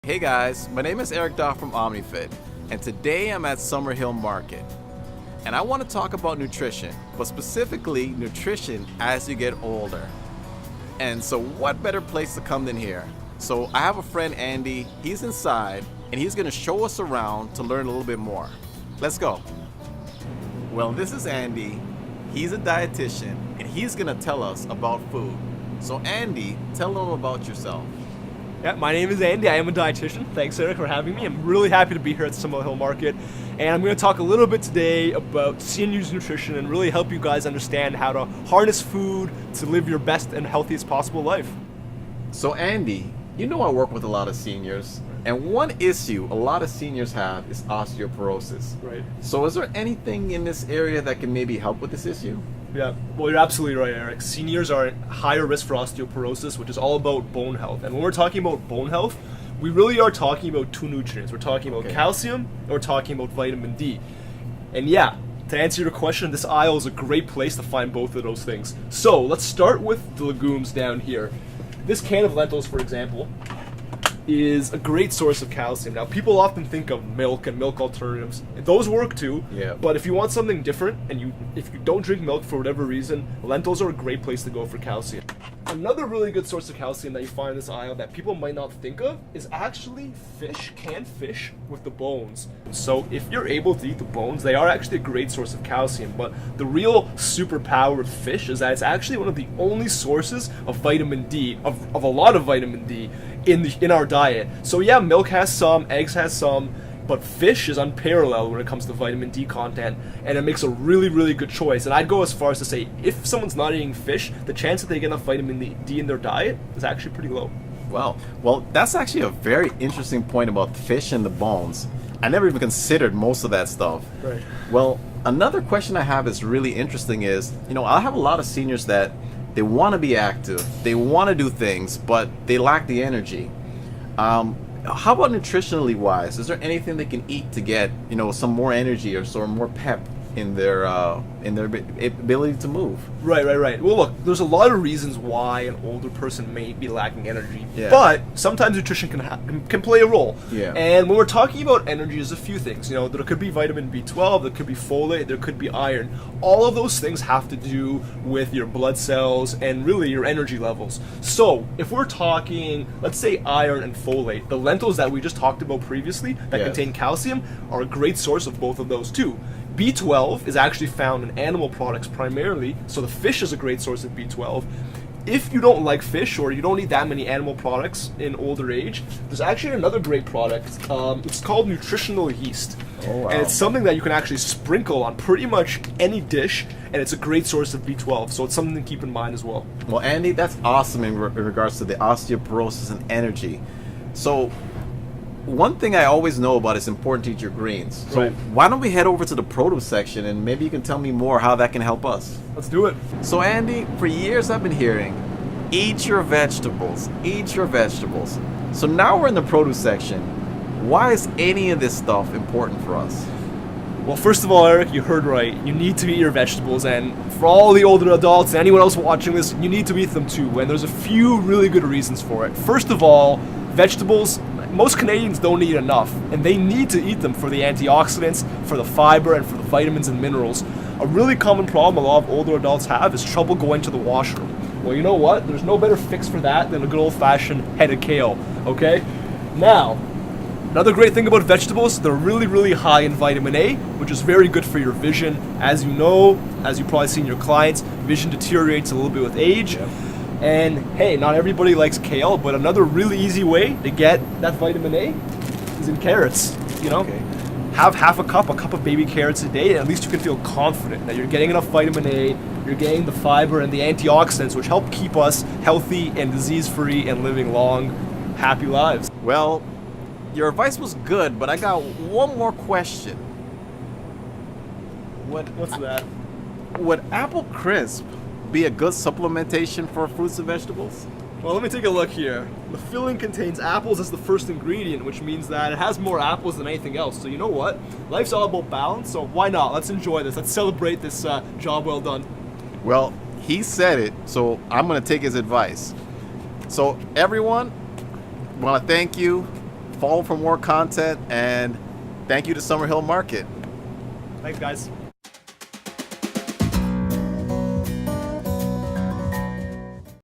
Hey guys, my name is Eric Doff from OmniFit, and today I'm at Summerhill Market. And I want to talk about nutrition, but specifically nutrition as you get older. And so what better place to come than here? So I have a friend, Andy, he's inside, and he's going to show us around to learn a little bit more. Let's go. Well, this is Andy. He's a dietitian, and he's going to tell us about food. So Andy, tell them about yourself. Yeah, my name is Andy. I am a dietitian. Thanks, Eric, for having me. I'm really happy to be here at Summerhill Market. And I'm going to talk a little bit today about seniors nutrition and really help you guys understand how to harness food to live your best and healthiest possible life. So Andy, you know I work with a lot of seniors, and one issue a lot of seniors have is osteoporosis. Right. So is there anything in this area that can maybe help with this issue? Yeah, well, you're absolutely right, Eric. Seniors are at higher risk for osteoporosis, which is all about bone health. And when we're talking about bone health, we really are talking about two nutrients. We're talking about calcium, and we're talking about vitamin D. And yeah, to answer your question, this aisle is a great place to find both of those things. So let's start with the legumes down here. This can of lentils, for example, is a great source of calcium. Now, people often think of milk and milk alternatives. Those work too, but if you want something different and if you don't drink milk for whatever reason, lentils are a great place to go for calcium. Another really good source of calcium that you find in this aisle that people might not think of is actually fish, canned fish with the bones. So if you're able to eat the bones, they are actually a great source of calcium, but the real superpower of fish is that it's actually one of the only sources of vitamin D, of a lot of vitamin D in our diet. So yeah, milk has some, eggs has some, but fish is unparalleled when it comes to vitamin D content, and it makes a really, really good choice. And I'd go as far as to say, if someone's not eating fish, the chance that they get enough vitamin D in their diet is actually pretty low. Wow. Well, that's actually a very interesting point about the fish and the bones. I never even considered most of that stuff. Right. Well, another question I have is really interesting is, I have a lot of seniors that they want to be active, they want to do things, but they lack the energy. How about nutritionally wise? Is there anything they can eat to get, some more energy or some more pep in their ability to move? Right. Well, look, there's a lot of reasons why an older person may be lacking energy, but sometimes nutrition can play a role. Yeah. And when we're talking about energy, there's a few things. There could be vitamin B12, there could be folate, there could be iron. All of those things have to do with your blood cells and really your energy levels. So if we're talking, let's say iron and folate, the lentils that we just talked about previously that contain calcium are a great source of both of those too. B12 is actually found in animal products primarily, so the fish is a great source of B12. If you don't like fish or you don't eat that many animal products in older age, there's actually another great product. It's called nutritional yeast. Oh, wow. And it's something that you can actually sprinkle on pretty much any dish, and it's a great source of B12, so it's something to keep in mind as well. Well, Andy, that's awesome in regards to the osteoporosis and energy. So one thing I always know about is important to eat your greens. So why don't we head over to the produce section and maybe you can tell me more how that can help us. Let's do it. So Andy, for years I've been hearing, eat your vegetables, eat your vegetables. So now we're in the produce section. Why is any of this stuff important for us? Well, first of all, Eric, you heard right. You need to eat your vegetables, and for all the older adults and anyone else watching this, you need to eat them too, and there's a few really good reasons for it. First of all, vegetables, most Canadians don't eat enough, and they need to eat them for the antioxidants, for the fiber, and for the vitamins and minerals. A really common problem a lot of older adults have is trouble going to the washroom. Well, you know what? There's no better fix for that than a good old-fashioned head of kale, okay? Now, another great thing about vegetables, they're really, really high in vitamin A, which is very good for your vision. As you know, as you've probably seen your clients, vision deteriorates a little bit with age. And hey, not everybody likes kale, but another really easy way to get that vitamin A is in carrots. Have half a cup of baby carrots a day, and at least you can feel confident that you're getting enough vitamin A, you're getting the fiber and the antioxidants, which help keep us healthy and disease-free and living long, happy lives. Well, your advice was good, but I got one more question. What's that? Would apple crisp be a good supplementation for fruits and vegetables? Well, let me take a look here. The filling contains apples as the first ingredient, which means that it has more apples than anything else. So you know what? Life's all about balance, so why not? Let's enjoy this. Let's celebrate this job well done. Well, he said it, so I'm going to take his advice. So everyone, I want to thank you Follow for more content, and thank you to Summerhill Market. Thanks, guys.